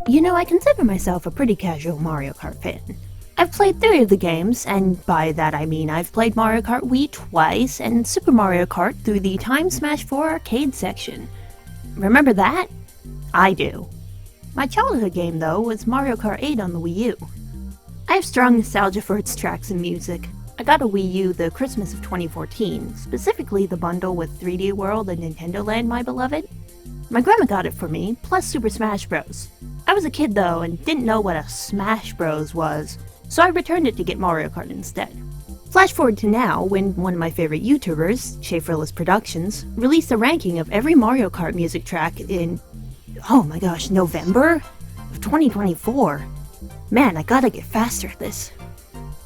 You know, I consider myself a pretty casual Mario Kart fan. I've played 3 of the games, and by that I mean I've played Mario Kart Wii twice and Super Mario Kart through the Time Smash 4 arcade section. Remember that? I do. My childhood game, though, was Mario Kart 8 on the Wii U. I have strong nostalgia for its tracks and music. I got a Wii U the Christmas of 2014, specifically the bundle with 3D World and Nintendo Land, my beloved. My grandma got it for me, plus Super Smash Bros. I was a kid though and didn't know what a Smash Bros was, so I returned it to get Mario Kart instead. Flash forward to now, when one of my favorite YouTubers, Schaeferless Productions, released a ranking of every Mario Kart music track in, oh my gosh, November of 2024. Man, I gotta get faster at this.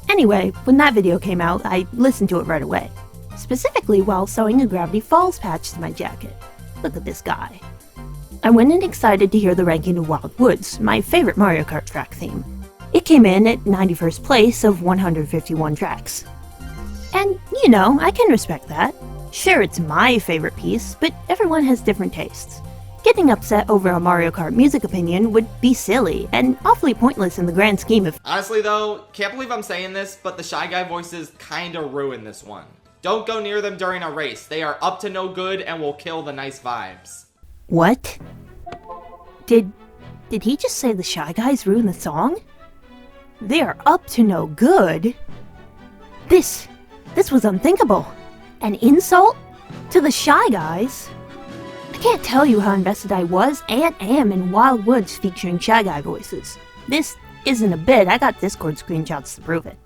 Anyway, when that video came out, I listened to it right away. Specifically while sewing a Gravity Falls patch to my jacket. Look at this guy. I went in excited to hear the ranking of Wild Woods, my favorite Mario Kart track theme. It came in at 91st place of 151 tracks. And, you know, I can respect that. Sure, it's my favorite piece, but everyone has different tastes. Getting upset over a Mario Kart music opinion would be silly, and awfully pointless in the grand scheme of— Honestly though, can't believe I'm saying this, but the Shy Guy voices kinda ruined this one. Don't go near them during a race. They are up to no good and will kill the nice vibes. What? Did he just say the Shy Guys ruined the song? They are up to no good? This was unthinkable. An insult to the Shy Guys? I can't tell you how invested I was and am in Wild Woods featuring Shy Guy voices. This isn't a bit, I got Discord screenshots to prove it.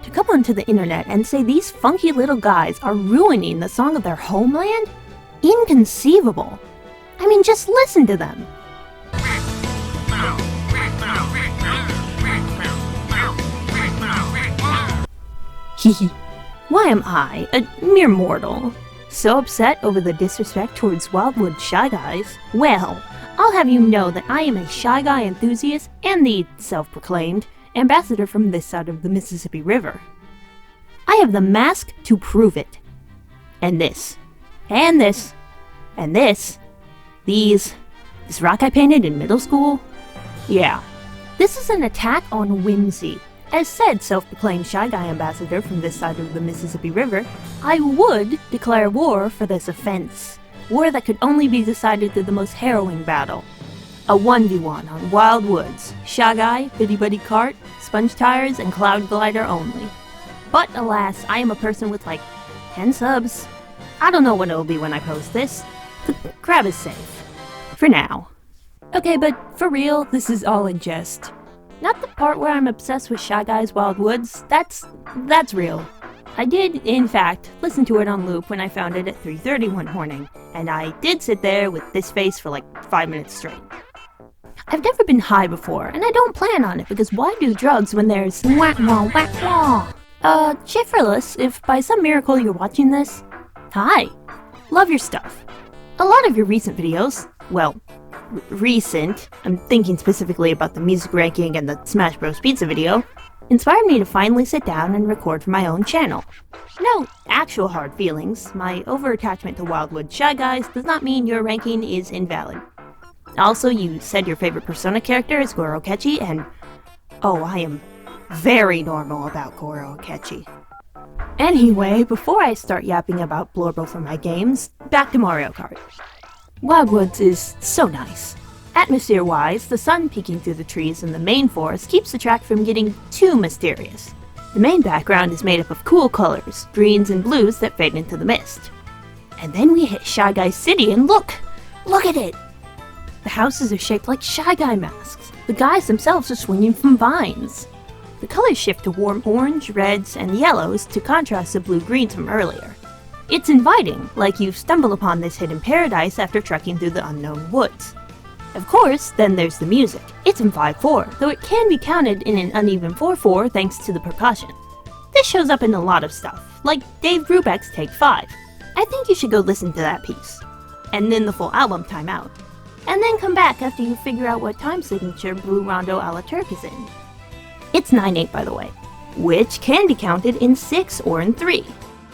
To come onto the internet and say these funky little guys are ruining the song of their homeland? Inconceivable. I mean, just listen to them. Hehe. Why am I, a mere mortal, so upset over the disrespect towards Wildwood Shy Guys? Well, I'll have you know that I am a Shy Guy enthusiast and the self-proclaimed ambassador from this side of the Mississippi River. I have the mask to prove it. And this. And this. And this. This rock I painted in middle school? Yeah. This is an attack on whimsy. As said self-proclaimed Shy Guy ambassador from this side of the Mississippi River, I would declare war for this offense. War that could only be decided through the most harrowing battle. A 1v1 on Wild Woods, Shy Guy, Bitty Buddy Kart, Sponge Tires, and Cloud Glider only. But alas, I am a person with like 10 subs. I don't know what it'll be when I post this. The crab is safe. For now. Okay, but for real, this is all in jest. Not the part where I'm obsessed with Shy Guy's Wild Woods, that's real. I did, in fact, listen to it on loop when I found it at 3:30 one morning, and I did sit there with this face for like 5 minutes straight. I've never been high before, and I don't plan on it because why do drugs when there's wah-wah-wah-wah? Schaeferless, if by some miracle you're watching this, hi. Love your stuff. A lot of your recent videos, well, recent, I'm thinking specifically about the music ranking and the Smash Bros. Pizza video, inspired me to finally sit down and record for my own channel. No actual hard feelings, my over-attachment to Wildwood Shy Guys does not mean your ranking is invalid. Also, you said your favorite Persona character is Goro Akechi, and oh, I am very normal about Goro Akechi. Anyway, before I start yapping about blorble from my games, back to Mario Kart. Wild Woods is so nice. Atmosphere-wise, the sun peeking through the trees in the main forest keeps the track from getting too mysterious. The main background is made up of cool colors, greens and blues that fade into the mist. And then we hit Shy Guy City and look at it! The houses are shaped like Shy Guy masks. The guys themselves are swinging from vines. The colors shift to warm orange, reds, and yellows to contrast the blue-greens from earlier. It's inviting, like you've stumbled upon this hidden paradise after trekking through the unknown woods. Of course, then there's the music. It's in 5/4, though it can be counted in an uneven 4/4 thanks to the percussion. This shows up in a lot of stuff, like Dave Brubeck's Take 5. I think you should go listen to that piece. And then the full album Time Out. And then come back after you figure out what time signature Blue Rondo a la Turk is in. It's 9/8 by the way, which can be counted in 6 or in 3.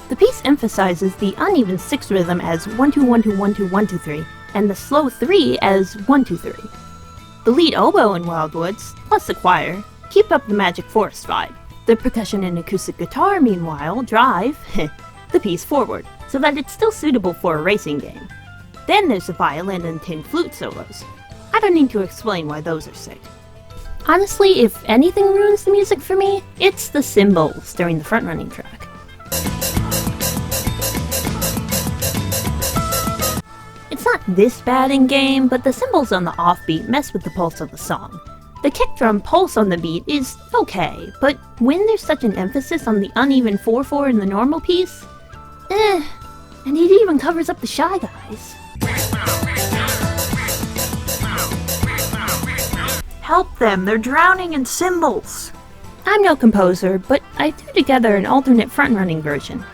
The piece emphasizes the uneven 6 rhythm as 1-2-1-2-1-2-1-2-3, and the slow 3 as 1-2-3. The lead oboe in Wildwoods, plus the choir, keep up the Magic Forest vibe. The percussion and acoustic guitar, meanwhile, drive the piece forward, so that it's still suitable for a racing game. Then there's the violin and tin flute solos. I don't need to explain why those are sick. Honestly, if anything ruins the music for me, it's the cymbals during the front-running track. It's not this bad in-game, but the cymbals on the offbeat mess with the pulse of the song. The kick drum pulse on the beat is okay, but when there's such an emphasis on the uneven 4/4 in the normal piece, and it even covers up the Shy Guys. Help them, they're drowning in cymbals. I'm no composer, but I threw together an alternate front-running version.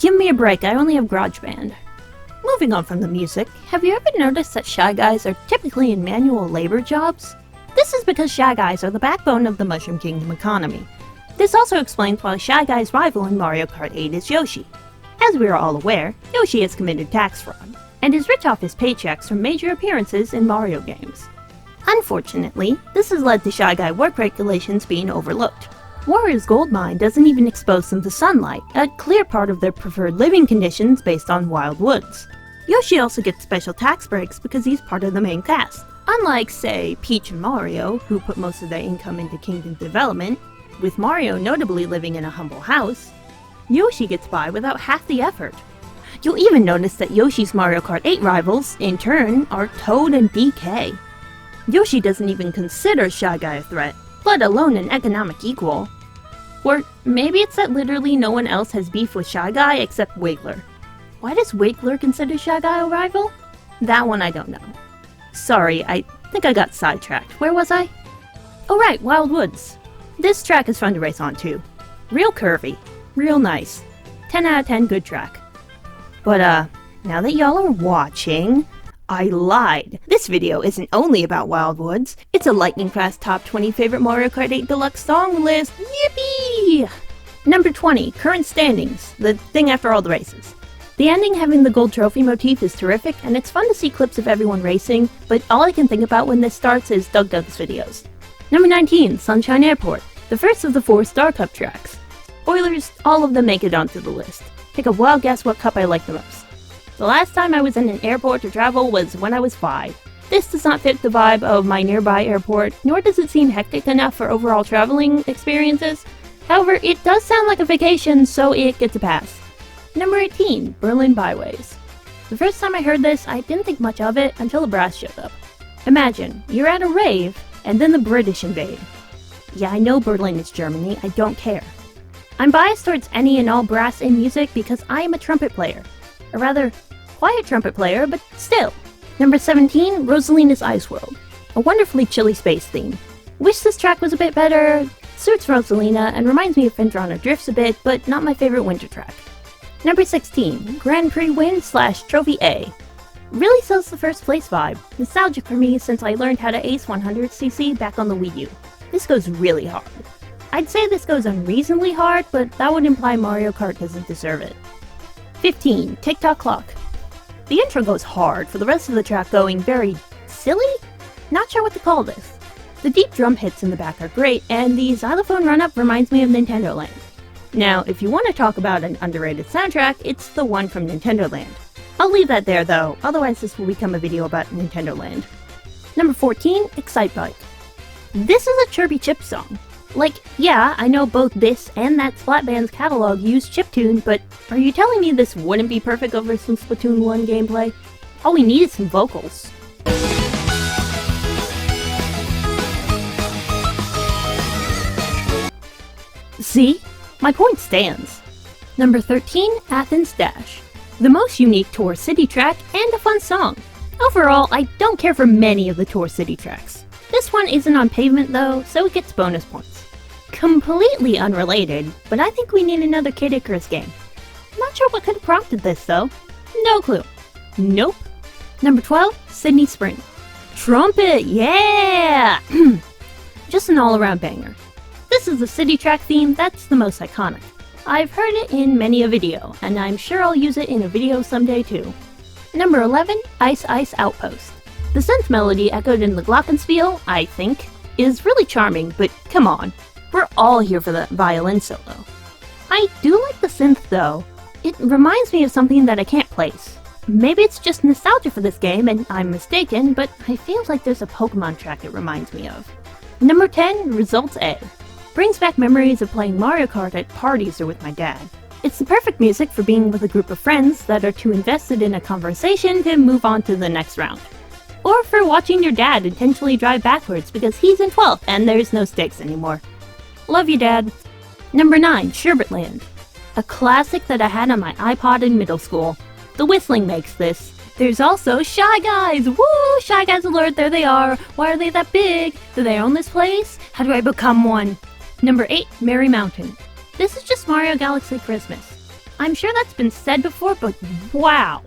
Give me a break, I only have GarageBand. Moving on from the music, have you ever noticed that Shy Guys are typically in manual labor jobs? This is because Shy Guys are the backbone of the Mushroom Kingdom economy. This also explains why Shy Guy's rival in Mario Kart 8 is Yoshi. As we are all aware, Yoshi has committed tax fraud, and is rich off his paychecks from major appearances in Mario games. Unfortunately, this has led to Shy Guy work regulations being overlooked. Warrior's Gold Mine doesn't even expose them to sunlight, a clear part of their preferred living conditions based on wild woods. Yoshi also gets special tax breaks because he's part of the main cast. Unlike, say, Peach and Mario, who put most of their income into kingdom development, with Mario notably living in a humble house, Yoshi gets by without half the effort. You'll even notice that Yoshi's Mario Kart 8 rivals, in turn, are Toad and DK. Yoshi doesn't even consider Shy Guy a threat, let alone an economic equal. Or maybe it's that literally no one else has beef with Shy Guy except Wiggler. Why does Wiggler consider Shy Guy a rival? That one I don't know. Sorry, I think I got sidetracked. Where was I? Oh right, Wild Woods. This track is fun to race on too. Real curvy. Real nice. 10 out of 10 good track. But now that y'all are watching, I lied. This video isn't only about Wild Woods. It's a lightning fast top 20 favorite Mario Kart 8 Deluxe song list. Yippee! Number 20, current standings. The thing after all the races. The ending having the gold trophy motif is terrific, and it's fun to see clips of everyone racing, but all I can think about when this starts is Doug's videos. Number 19, Sunshine Airport. The first of the 4 Star Cup tracks. Spoilers, all of them make it onto the list. Take a wild guess what cup I like the most. The last time I was in an airport to travel was when I was 5. This does not fit the vibe of my nearby airport, nor does it seem hectic enough for overall traveling experiences. However, it does sound like a vacation, so it gets a pass. Number 18, Berlin Byways. The first time I heard this, I didn't think much of it until the brass showed up. Imagine, you're at a rave, and then the British invade. Yeah, I know Berlin is Germany, I don't care. I'm biased towards any and all brass in music because I am a trumpet player. A rather quiet trumpet player, but still. Number 17, Rosalina's Ice World. A wonderfully chilly space theme. Wish this track was a bit better, suits Rosalina, and reminds me of Fendrana Drifts a bit, but not my favorite winter track. Number 16, Grand Prix Win / Trophy A. Really sells the first place vibe. Nostalgic for me since I learned how to ace 100cc back on the Wii U. This goes really hard. I'd say this goes unreasonably hard, but that would imply Mario Kart doesn't deserve it. 15, Tick-Tock Clock. The intro goes hard, for the rest of the track going very silly? Not sure what to call this. The deep drum hits in the back are great, and the xylophone run-up reminds me of Nintendo Land. Now, if you want to talk about an underrated soundtrack, it's the one from Nintendo Land. I'll leave that there though, otherwise this will become a video about Nintendo Land. Number 14, Excite Bike. This is a Chirpy Chip song. Like, yeah, I know both this and that Splat Band's catalog use chiptune, but are you telling me this wouldn't be perfect over some Splatoon 1 gameplay? All we need is some vocals. See? My point stands. Number 13, Athens Dash. The most unique Tour City track and a fun song. Overall, I don't care for many of the Tour City tracks. This one isn't on pavement though, so it gets bonus points. Completely unrelated, but I think we need another Kid Icarus game. Not sure what could have prompted this though. No clue. Nope. Number 12, Sydney Spring. Trumpet, yeah! Just an all-around banger. This is the city track theme that's the most iconic. I've heard it in many a video, and I'm sure I'll use it in a video someday too. Number 11, Ice Ice Outpost. The synth melody echoed in the glockenspiel, I think, is really charming, but come on, we're all here for the violin solo. I do like the synth though. It reminds me of something that I can't place. Maybe it's just nostalgia for this game and I'm mistaken, but I feel like there's a Pokemon track it reminds me of. Number 10, Results A. Brings back memories of playing Mario Kart at parties or with my dad. It's the perfect music for being with a group of friends that are too invested in a conversation to move on to the next round. Or for watching your dad intentionally drive backwards because he's in 12th and there's no stakes anymore. Love you, Dad. Number 9, Sherbetland. A classic that I had on my iPod in middle school. The whistling makes this. There's also Shy Guys! Woo! Shy Guys alert, there they are! Why are they that big? Do they own this place? How do I become one? Number 8, Merry Mountain. This is just Mario Galaxy Christmas. I'm sure that's been said before, but wow!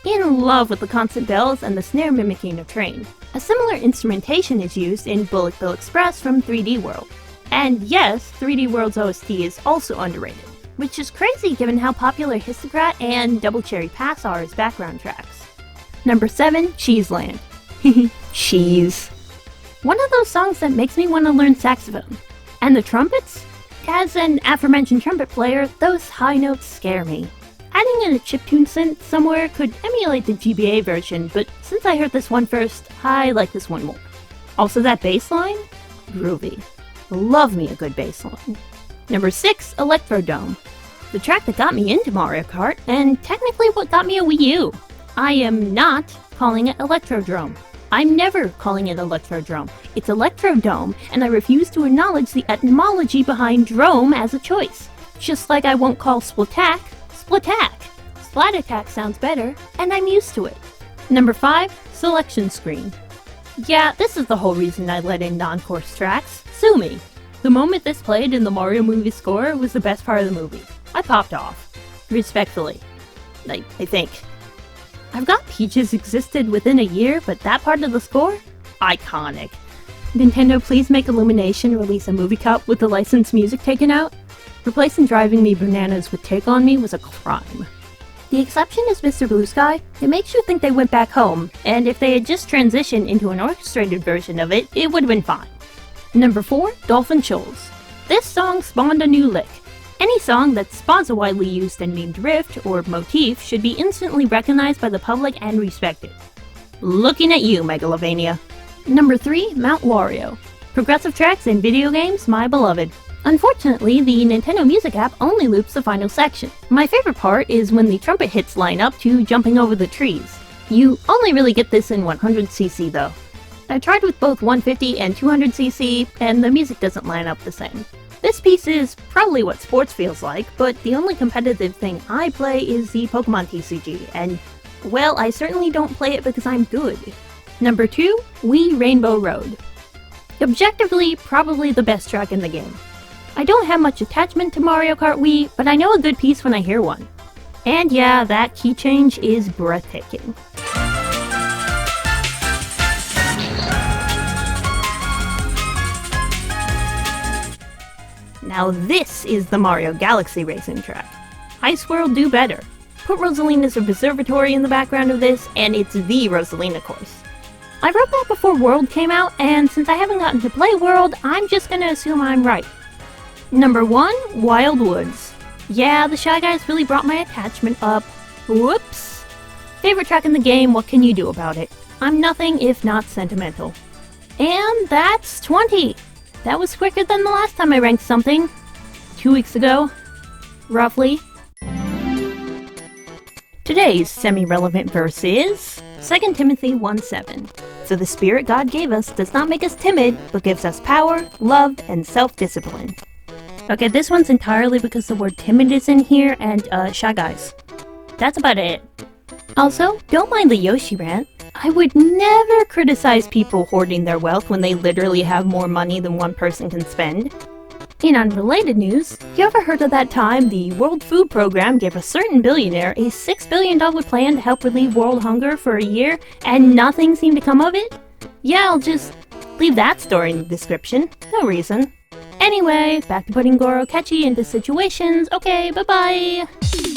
In love with the constant bells and the snare mimicking a train. A similar instrumentation is used in Bullet Bill Express from 3D World. And yes, 3D World's OST is also underrated, which is crazy given how popular Histocrat and Double Cherry Pass are as background tracks. Number 7, Cheeseland. Cheese. One of those songs that makes me want to learn saxophone. And the trumpets? As an aforementioned trumpet player, those high notes scare me. Adding in a chiptune synth somewhere could emulate the GBA version, but since I heard this one first, I like this one more. Also that bass line? Groovy. Love me a good bass line. Number 6, Electrodome. The track that got me into Mario Kart, and technically what got me a Wii U. I am not calling it Electrodrome. I'm never calling it Electrodrome. It's Electrodome, and I refuse to acknowledge the etymology behind drome as a choice. Just like I won't call Splatack, Splatack. Splat Attack sounds better, and I'm used to it. Number 5, Selection Screen. Yeah, this is the whole reason I let in non-course tracks. Sue me. The moment this played in the Mario movie score was the best part of the movie. I popped off. Respectfully. I think. I've got Peaches existed within a year, but that part of the score? Iconic. Nintendo, please make Illumination release a movie cut with the licensed music taken out. Replacing Driving Me Bananas with Take On Me was a crime. The exception is Mr. Blue Sky. It makes you think they went back home, and if they had just transitioned into an orchestrated version of it, it would have been fine. Number 4, Dolphin Shoals. This song spawned a new lick. Any song that spawns a widely used and named riff or motif should be instantly recognized by the public and respected. Looking at you, Megalovania. Number 3, Mount Wario. Progressive tracks in video games, my beloved. Unfortunately, the Nintendo Music app only loops the final section. My favorite part is when the trumpet hits line up to Jumping Over the Trees. You only really get this in 100cc though. I tried with both 150 and 200cc, and the music doesn't line up the same. This piece is probably what sports feels like, but the only competitive thing I play is the Pokemon TCG, and, well, I certainly don't play it because I'm good. Number 2, Wii Rainbow Road. Objectively, probably the best track in the game. I don't have much attachment to Mario Kart Wii, but I know a good piece when I hear one. And yeah, that key change is breathtaking. Now this is the Mario Galaxy racing track. Ice World do better. Put Rosalina's Observatory in the background of this, and it's the Rosalina course. I wrote that before World came out, and since I haven't gotten to play World, I'm just gonna assume I'm right. Number 1, Wild Woods. Yeah, the Shy Guys really brought my attachment up. Whoops. Favorite track in the game, what can you do about it? I'm nothing if not sentimental. And that's 20! That was quicker than the last time I ranked something. 2 weeks ago. Roughly. Today's semi-relevant verse is 2 Timothy 1:7. For the Spirit God gave us does not make us timid, but gives us power, love, and self-discipline. Okay, this one's entirely because the word timid is in here and, Shy Guys. That's about it. Also, don't mind the Yoshi rant. I would never criticize people hoarding their wealth when they literally have more money than one person can spend. In unrelated news, you ever heard of that time the World Food Program gave a certain billionaire a $6 billion plan to help relieve world hunger for a year, and nothing seemed to come of it? Yeah, I'll just leave that story in the description. No reason. Anyway, back to putting Goro Catchy into situations. Okay, bye-bye!